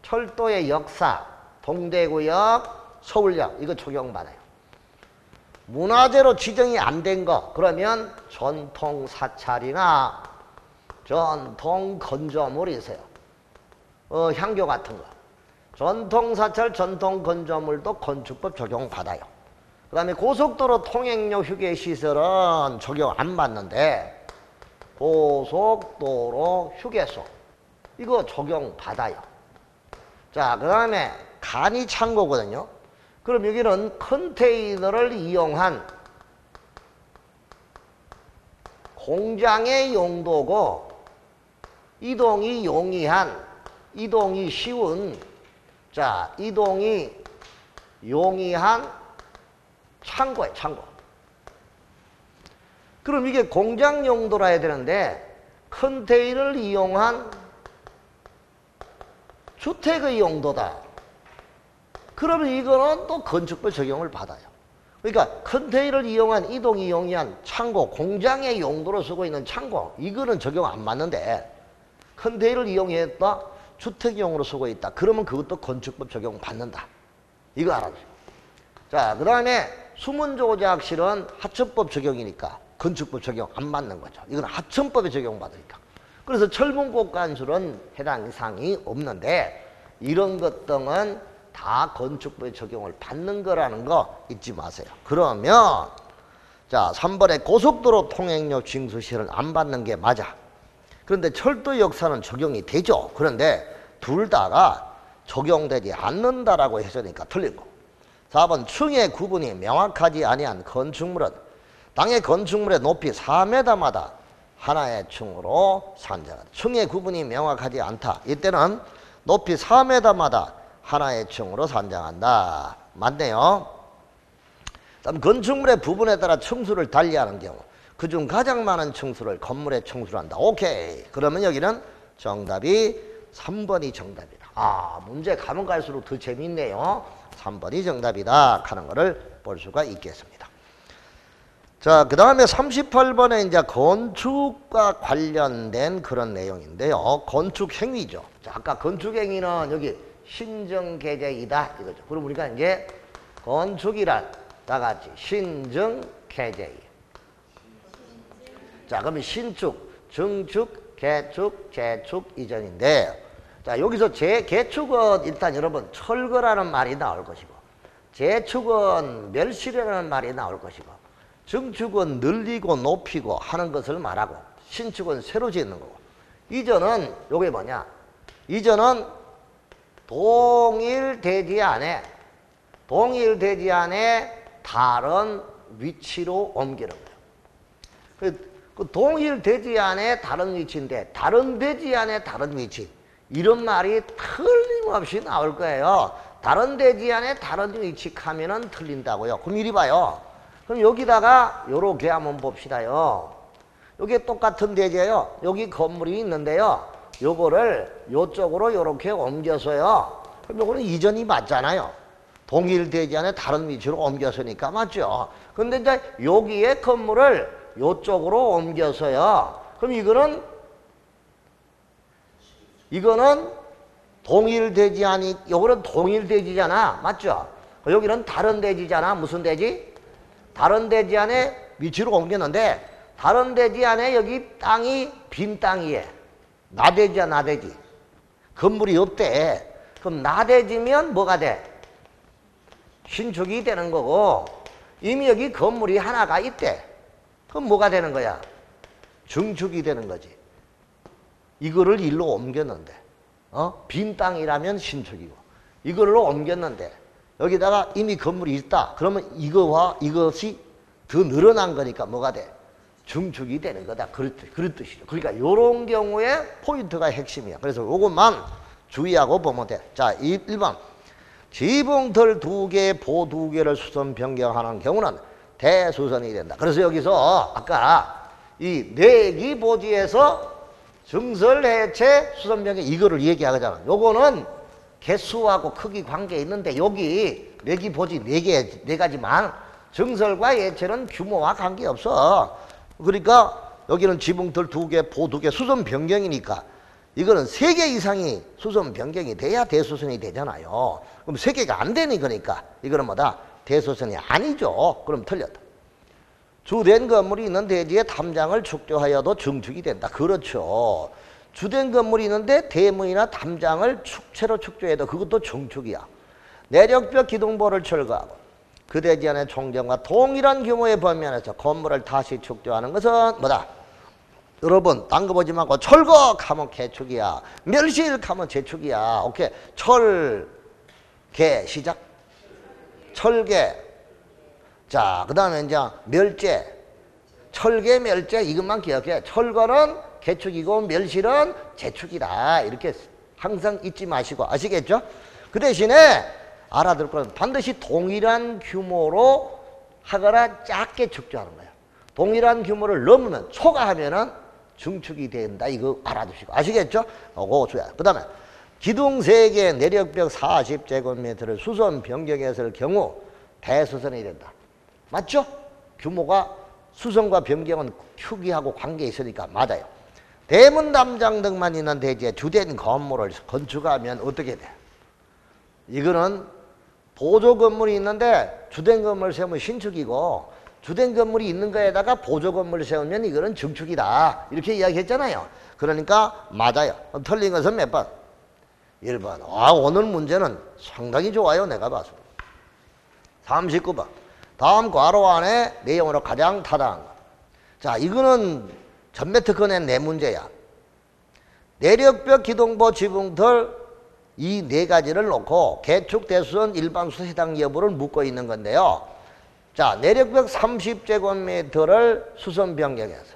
철도의 역사, 동대구역, 서울역 이거 적용받아요. 문화재로 지정이 안 된 거 그러면 전통사찰이나 전통건조물이 있어요. 향교 같은 거. 전통사찰, 전통건조물도 건축법 적용받아요. 그 다음에 고속도로 통행료 휴게시설은 적용 안 받는데 고속도로 휴게소 이거 적용받아요. 자, 그 다음에 간이창고거든요. 그럼 여기는 컨테이너를 이용한 공장의 용도고 이동이 용이한, 이동이 쉬운 자, 이동이 용이한 창고에 창고. 그럼 이게 공장 용도라 해야 되는데 컨테이너를 이용한 주택의 용도다. 그러면 이거는 또 건축법 적용을 받아요. 그러니까 컨테이너를 이용한 이동이 용이한 창고, 공장의 용도로 쓰고 있는 창고, 이거는 적용 안 맞는데 컨테이너를 이용했다, 주택용으로 쓰고 있다. 그러면 그것도 건축법 적용 받는다. 이거 알아주세요. 자, 그 다음에 수문조작실은 하천법 적용이니까 건축법 적용 안 맞는 거죠. 이건 하천법에 적용받으니까. 그래서 철문곡간술은 해당 사항이 없는데 이런 것 등은 다 건축법에 적용을 받는 거라는 거 잊지 마세요. 그러면 자, 3번에 고속도로 통행료 징수실은 안 받는 게 맞아. 그런데 철도 역사는 적용이 되죠. 그런데 둘 다가 적용되지 않는다라고 했으니까 틀린 거. 4번 층의 구분이 명확하지 아니한 건축물은 당의 건축물의 높이 4m마다 하나의 층으로 산정한다. 층의 구분이 명확하지 않다. 이때는 높이 4m마다 하나의 층으로 산정한다. 맞네요. 다음 건축물의 부분에 따라 층수를 달리하는 경우 그중 가장 많은 층수를 건물에 층수를 한다. 오케이. 그러면 여기는 정답이 3번이 정답이다. 아, 문제 가면 갈수록 더 재밌네요. 3번이 정답이다 하는 것을 볼 수가 있겠습니다. 자, 그 다음에 38번에 이제 건축과 관련된 그런 내용인데요. 건축 행위죠. 자, 아까 건축 행위는 여기 신정계제이다 이거죠. 그럼 우리가 이제 건축이란 다 같이 신정계제이. 자, 그러면 신축, 증축, 개축, 재축 이전인데, 자, 여기서 개축은 일단 여러분 철거라는 말이 나올 것이고, 재축은 멸실이라는 말이 나올 것이고, 증축은 늘리고 높이고 하는 것을 말하고, 신축은 새로 짓는 거고, 이전은 요게 뭐냐? 이전은 동일대지 안에 다른 위치로 옮기는 거예요. 그 동일대지 안에 다른 위치인데 다른 대지 안에 다른 위치, 이런 말이 틀림없이 나올 거예요. 다른 대지 안에 다른 위치 하면은 틀린다고요. 그럼 이리 봐요. 그럼 여기다가 요렇게 한번 봅시다요. 여기 똑같은 대지예요. 여기 건물이 있는데요. 요거를 요쪽으로 요렇게 옮겨서요. 그럼 요거는 이전이 맞잖아요. 동일 대지 안에 다른 위치로 옮겨서니까 맞죠. 근데 이제 여기에 건물을 요쪽으로 옮겨서요. 그럼 이거는 동일 대지 아니, 요거는 동일 대지잖아. 맞죠? 여기는 다른 대지잖아. 무슨 대지? 다른 대지 안에 위치로 옮겼는데 다른 대지 안에 여기 땅이 빈 땅이에. 나대지야, 나대지. 건물이 없대. 그럼 나대지면 뭐가 돼? 신축이 되는 거고, 이미 여기 건물이 하나가 있대. 그럼 뭐가 되는 거야? 증축이 되는 거지. 이거를 일로 옮겼는데, 빈 땅이라면 신축이고, 이걸로 옮겼는데, 여기다가 이미 건물이 있다. 그러면 이거와 이것이 더 늘어난 거니까 뭐가 돼? 증축이 되는 거다. 그런 뜻이죠. 그러니까 요런 경우에 포인트가 핵심이야. 그래서 요것만 주의하고 보면 돼. 자, 1번. 지붕틀 2개, 보 2개를 수선 변경하는 경우는 대수선이 된다. 그래서 여기서 아까 이 내기보지에서 증설해체, 수선 변경 이거를 얘기하잖아. 요거는 개수하고 크기 관계 있는데 여기 내기보지 4가지만 증설과 예체는 규모와 관계없어. 그러니까 여기는 지붕틀 2개, 보 2개 수선 변경이니까 이거는 3개 이상이 수선 변경이 돼야 대수선이 되잖아요. 그럼 3개가 안 되니 그러니까 이거는 뭐다? 대수선이 아니죠. 그럼 틀렸다. 주된 건물이 있는 대지에 담장을 축조하여도 증축이 된다. 그렇죠. 주된 건물이 있는데 대문이나 담장을 축체로 축조해도 그것도 증축이야. 내력벽 기둥보를 철거하고 그 대지 안의 총정과 동일한 규모의 범위 안에서 건물을 다시 축조하는 것은 뭐다? 여러분, 딴 거 보지 말고 철거하면 개축이야. 멸실하면 재축이야. 오케이. 철개 시작. 철개. 자, 그 다음에 이제 멸제. 철개, 멸제 이것만 기억해. 철거는 개축이고 멸실은 재축이다. 이렇게 항상 잊지 마시고 아시겠죠? 그 대신에 알아둘 건 반드시 동일한 규모로 하거나 작게 축조하는 거예요. 동일한 규모를 넘으면 초과하면은 증축이 된다. 이거 알아두시고 아시겠죠? 그거 줘야. 그 다음에 기둥 3개 내력벽 40제곱미터를 수선 변경했을 경우 대수선이 된다. 맞죠? 규모가 수선과 변경은 크기하고 관계 있으니까 맞아요. 대문 담장 등만 있는 대지에 주된 건물을 건축하면 어떻게 돼? 이거는 보조 건물이 있는데 주된 건물을 세우면 신축이고 주된 건물이 있는 거에다가 보조 건물을 세우면 이거는 증축이다. 이렇게 이야기했잖아요. 그러니까 맞아요. 틀린 것은 몇 번? 1번. 오늘 문제는 상당히 좋아요. 내가 봤습니다. 39번. 다음 괄호 안에 내용으로 가장 타당한 것. 자, 이거는 전매 특허 낸 문제야. 내력벽, 기둥보, 지붕틀 이 4가지를 놓고 개축, 대수선, 일반수선 해당 여부를 묻고 있는 건데요. 자, 내력벽 30제곱미터를 수선 변경해서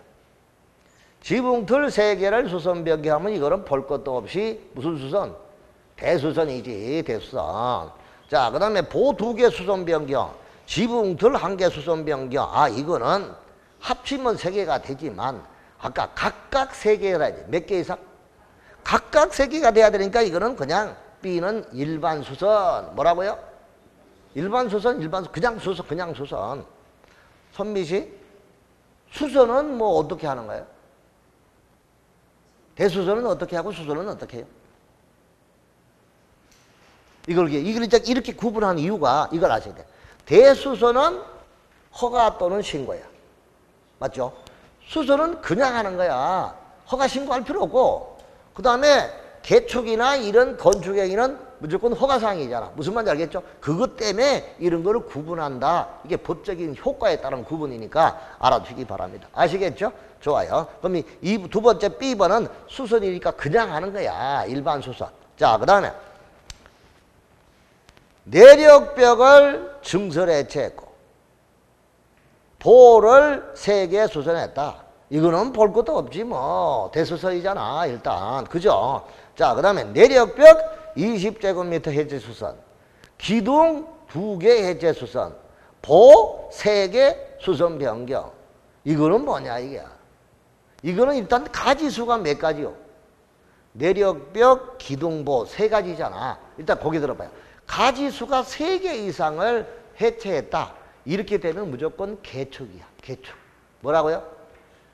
지붕틀 3개를 수선 변경하면 이거는 볼 것도 없이 무슨 수선? 대수선이지, 대수선. 자, 그 다음에 보 2개 수선 변경, 지붕틀 1개 수선 변경. 이거는 합치면 3개가 되지만 아까 각각 3개가 돼야 돼. 몇 개 이상? 각각 3개가 돼야 되니까 이거는 그냥 B는 일반 수선. 뭐라고요? 일반 수선, 그냥 수선, 그냥 수선. 선미 씨, 수선은 뭐 어떻게 하는 거예요? 대수선은 어떻게 하고 수선은 어떻게 해요? 이걸 이렇게 구분하는 이유가 이걸 아셔야 돼요. 대수선은 허가 또는 신고야. 맞죠? 수선은 그냥 하는 거야. 허가 신고할 필요 없고. 그 다음에 개축이나 이런 건축행위는 무조건 허가사항이잖아. 무슨 말인지 알겠죠? 그것 때문에 이런 거를 구분한다. 이게 법적인 효과에 따른 구분이니까 알아두시기 바랍니다. 아시겠죠? 좋아요. 그럼 이 두 번째 B번은 수선이니까 그냥 하는 거야. 일반 수선. 자, 그 다음에 내력벽을 증설해체했고 보를 3개 수선했다. 이거는 볼 것도 없지 뭐. 대수선이잖아 일단. 그죠? 자, 그 다음에 내력벽 20제곱미터 해체 수선, 기둥 2개 해체 수선, 보 3개 수선 변경. 이거는 뭐냐 이게. 이거는 일단 가지수가 몇 가지요? 내력벽, 기둥보 3가지잖아. 일단 거기 들어봐요. 가지수가 3개 이상을 해체했다. 이렇게 되면 무조건 개축이야. 개축. 뭐라고요?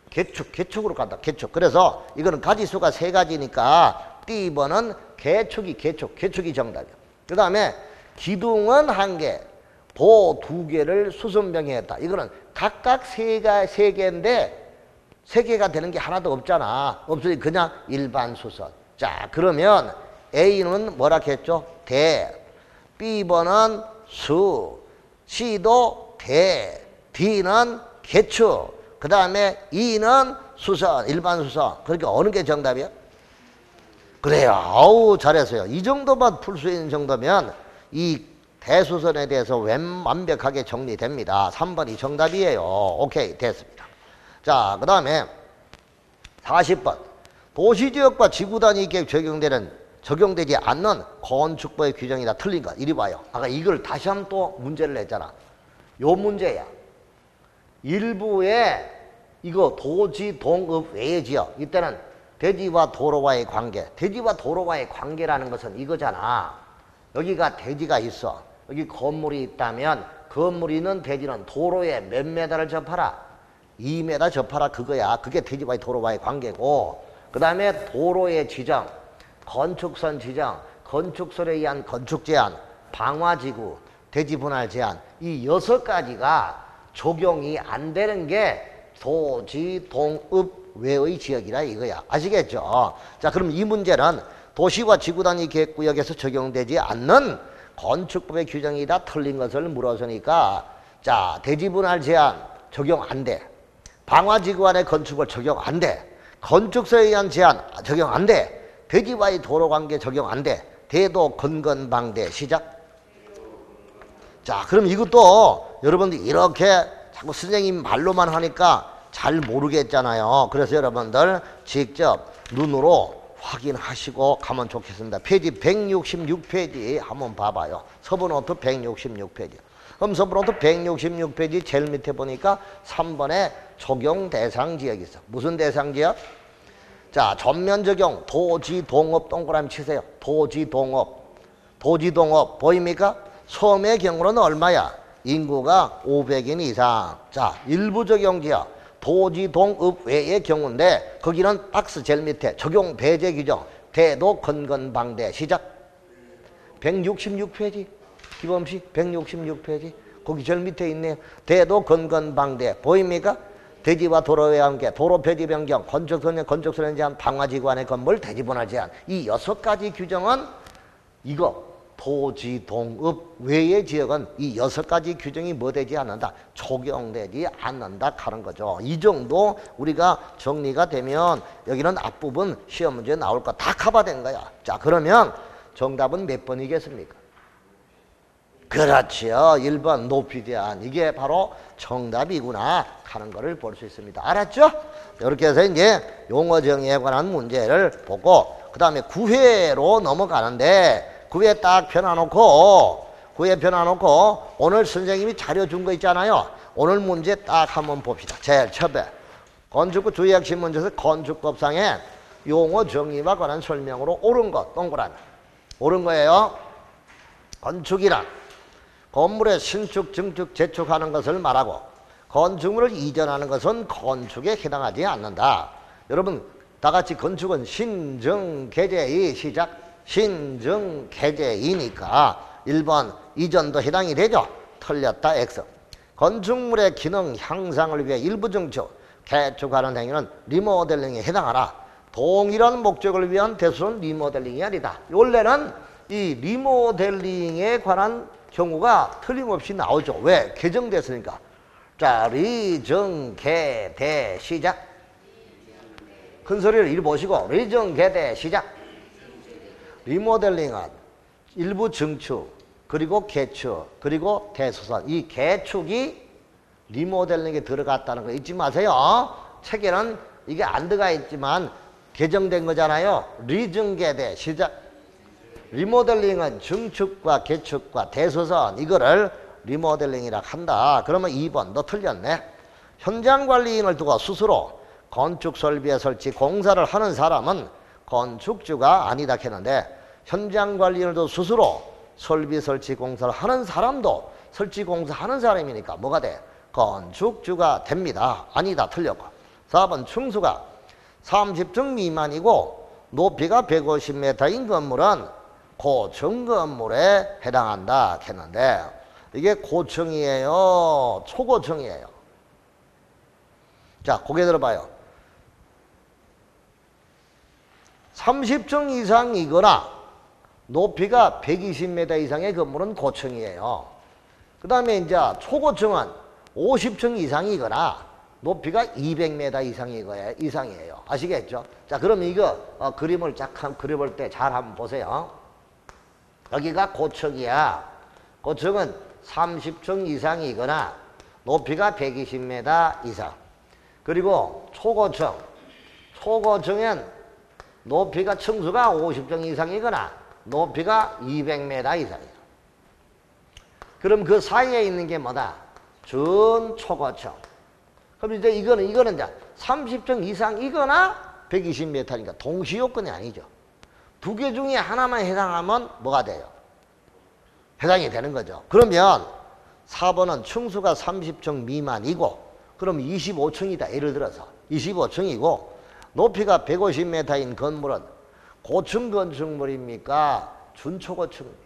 개축으로 간다. 개축. 그래서 이거는 가지수가 3가지니까 B번은 개축이 정답이야. 그 다음에 기둥은 1개, 보 2개를 수선 변경했다. 이거는 각각 3개인데 3개가 되는 게 하나도 없잖아. 없으니 그냥 일반 수선. 자, 그러면 A는 뭐라 했죠? 대. B번은 수. C도 대. D는 개축. 그 다음에 E는 수선, 일반 수선. 그러니까 어느 게 정답이야? 그래요. 아우 잘했어요. 이 정도만 풀 수 있는 정도면 이 대수선에 대해서 완벽하게 정리됩니다. 3번이 정답이에요. 오케이, 됐습니다. 자, 그 다음에 40번. 도시지역과 지구단위 계획 적용되지 않는 건축법의 규정이다. 틀린 것. 이리 봐요. 아까 이걸 다시 한번 또 문제를 냈잖아. 요 문제야. 일부에 이거 도지, 동읍, 외의 지역. 이때는 대지와 도로와의 관계. 대지와 도로와의 관계라는 것은 이거잖아. 여기가 대지가 있어. 여기 건물이 있다면 건물이 있는 대지는 도로에 몇 메다를 접하라? 2m 접하라 그거야. 그게 대지와의 도로와의 관계고, 그 다음에 도로의 지정, 건축선 지정, 건축설에 의한 건축 제한, 방화지구, 대지 분할 제한, 이 6가지가 적용이 안 되는 게 도지, 동읍, 외의 지역이라 이거야. 아시겠죠? 자, 그럼 이 문제는 도시와 지구단위 계획구역에서 적용되지 않는 건축법의 규정이다. 틀린 것을 물어서니까, 자, 대지 분할 제한 적용 안 돼. 방화지구 안의 건축을 적용 안 돼. 건축서에 의한 제한 적용 안 돼. 대지와의 도로관계 적용 안 돼. 대도 건건방대. 시작. 자, 그럼 이것도 여러분들 이렇게 자꾸 선생님 말로만 하니까 잘 모르겠잖아요. 그래서 여러분들 직접 눈으로 확인하시고 가면 좋겠습니다. 페이지 166페이지 한번 봐봐요. 서브노트 166페이지. 그럼 서브노트 166페이지 제일 밑에 보니까 3번에 적용 대상 지역이 있어. 무슨 대상 지역? 자, 전면 적용 도지동업 동그라미 치세요. 도지동업. 도지동업 보입니까? 섬의 경우는 얼마야? 인구가 500인 이상. 자, 일부 적용 지역 도지동읍 외의 경우인데 거기는 박스 제일 밑에 적용 배제 규정 대도 건건방대 시작. 166페이지 기범식 166페이지 거기 제일 밑에 있네요. 대도 건건방대 보입니까? 대지와 도로와 함께 도로 폐지 변경 건축선에 제한 방화지구안의 건물 대지분할 제한 이 6가지 규정은 이거 도지동읍 외의 지역은 이 6가지 규정이 뭐 되지 않는다? 적용되지 않는다 하는 거죠. 이 정도 우리가 정리가 되면 여기는 앞부분 시험 문제 나올 거 다 커버된 거야. 자, 그러면 정답은 몇 번이겠습니까? 그렇지요. 1번 높이 제한. 이게 바로 정답이구나 하는 거를 볼 수 있습니다. 알았죠? 이렇게 해서 이제 용어 정의에 관한 문제를 보고 그 다음에 9회로 넘어가는데 9회 딱 펴놔놓고 9회 펴놔놓고 오늘 선생님이 자료 준 거 있잖아요. 오늘 문제 딱 한번 봅시다. 제일 첫째 건축구 주의학신문제에서 건축법상의 용어 정의와 관한 설명으로 옳은 것 동그라미 옳은 거예요. 건축이란 건물의 신축, 증축, 재축하는 것을 말하고 건축물을 이전하는 것은 건축에 해당하지 않는다. 여러분 다 같이 건축은 신증개제의 시작. 신증개제이니까 1번 이전도 해당이 되죠. 틀렸다 X. 건축물의 기능 향상을 위해 일부 증축, 개축하는 행위는 리모델링에 해당하나 동일한 목적을 위한 대수는 리모델링이 아니다. 원래는 이 리모델링에 관한 경우가 틀림없이 나오죠. 왜? 개정됐으니까. 자, 리정개대 시작. 큰 소리를 이리 보시고 리정개대 시작. 리모델링은 일부 증축 그리고 개축 그리고 대수선 이 개축이 리모델링에 들어갔다는 거 잊지 마세요. 책에는 이게 안 들어가 있지만 개정된 거잖아요. 리정개대 시작. 리모델링은 증축과 개축과 대수선 이거를 리모델링이라 한다. 그러면 2번 너 틀렸네. 현장관리인을 두고 스스로 건축설비의 설치 공사를 하는 사람은 건축주가 아니다 했는데 현장관리인을 두고 스스로 설비 설치 공사를 하는 사람도 설치 공사하는 사람이니까 뭐가 돼? 건축주가 됩니다. 아니다. 틀렸고 4번 층수가 30층 미만이고 높이가 150m인 건물은 고층 건물에 해당한다 했는데 이게 고층이에요? 초고층이에요? 자, 고개 들어봐요. 30층 이상이거나 높이가 120m 이상의 건물은 고층이에요. 그 다음에 이제 초고층은 50층 이상이거나 높이가 200m 이상이에요. 아시겠죠? 자, 그럼 이거 그림을 쫙 그려볼 때 잘 한번 보세요. 여기가 고층이야. 고층은 30층 이상이거나 높이가 120m 이상. 그리고 초고층. 초고층엔 높이가 층수가 50층 이상이거나 높이가 200m 이상이야. 그럼 그 사이에 있는 게 뭐다? 준초고층. 그럼 이제 이거는 이제 30층 이상이거나 120m니까 동시 요건이 아니죠. 두 개 중에 하나만 해당하면 뭐가 돼요? 해당이 되는 거죠. 그러면 4번은 층수가 30층 미만이고 그럼 25층이다. 예를 들어서 25층이고 높이가 150m인 건물은 고층 건축물입니까? 준초고층입니까?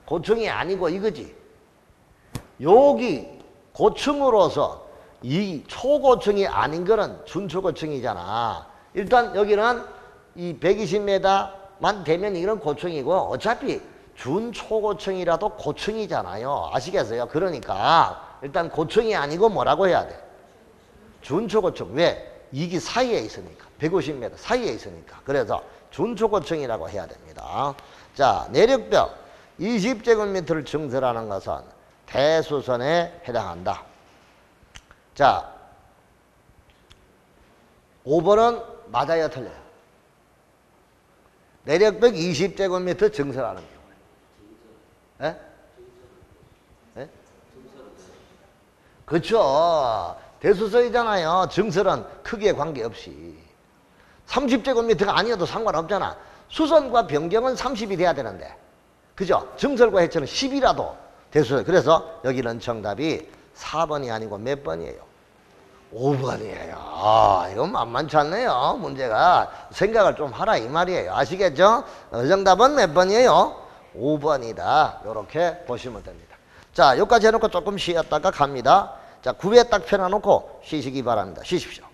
고층이 아니고 이거지. 여기 고층으로서 이 초고층이 아닌 거는 준초고층이잖아. 일단 여기는 이 120m만 되면 이건 고층이고 어차피 준초고층이라도 고층이잖아요. 아시겠어요? 그러니까 일단 고층이 아니고 뭐라고 해야 돼? 준초고층. 왜? 이게 사이에 있으니까. 150m 사이에 있으니까. 그래서 준초고층이라고 해야 됩니다. 자, 내력벽 20제곱미터를 증설하는 것은 대수선에 해당한다. 자, 5번은 맞아요, 틀려요? 내력벽 20제곱미터 증설하는 경우에. 예? 예? 그렇죠. 대수서이잖아요. 증설은 크기에 관계없이. 30제곱미터가 아니어도 상관없잖아. 수선과 변경은 30이 돼야 되는데. 그죠? 증설과 해체는 10이라도 대수서. 그래서 여기는 정답이 4번이 아니고 몇 번이에요? 5번이에요. 아, 이건 만만치 않네요. 문제가. 생각을 좀 하라 이 말이에요. 아시겠죠? 정답은 몇 번이에요? 5번이다. 이렇게 보시면 됩니다. 자, 여기까지 해놓고 조금 쉬었다가 갑니다. 자, 9회 딱 펴놔놓고 쉬시기 바랍니다. 쉬십시오.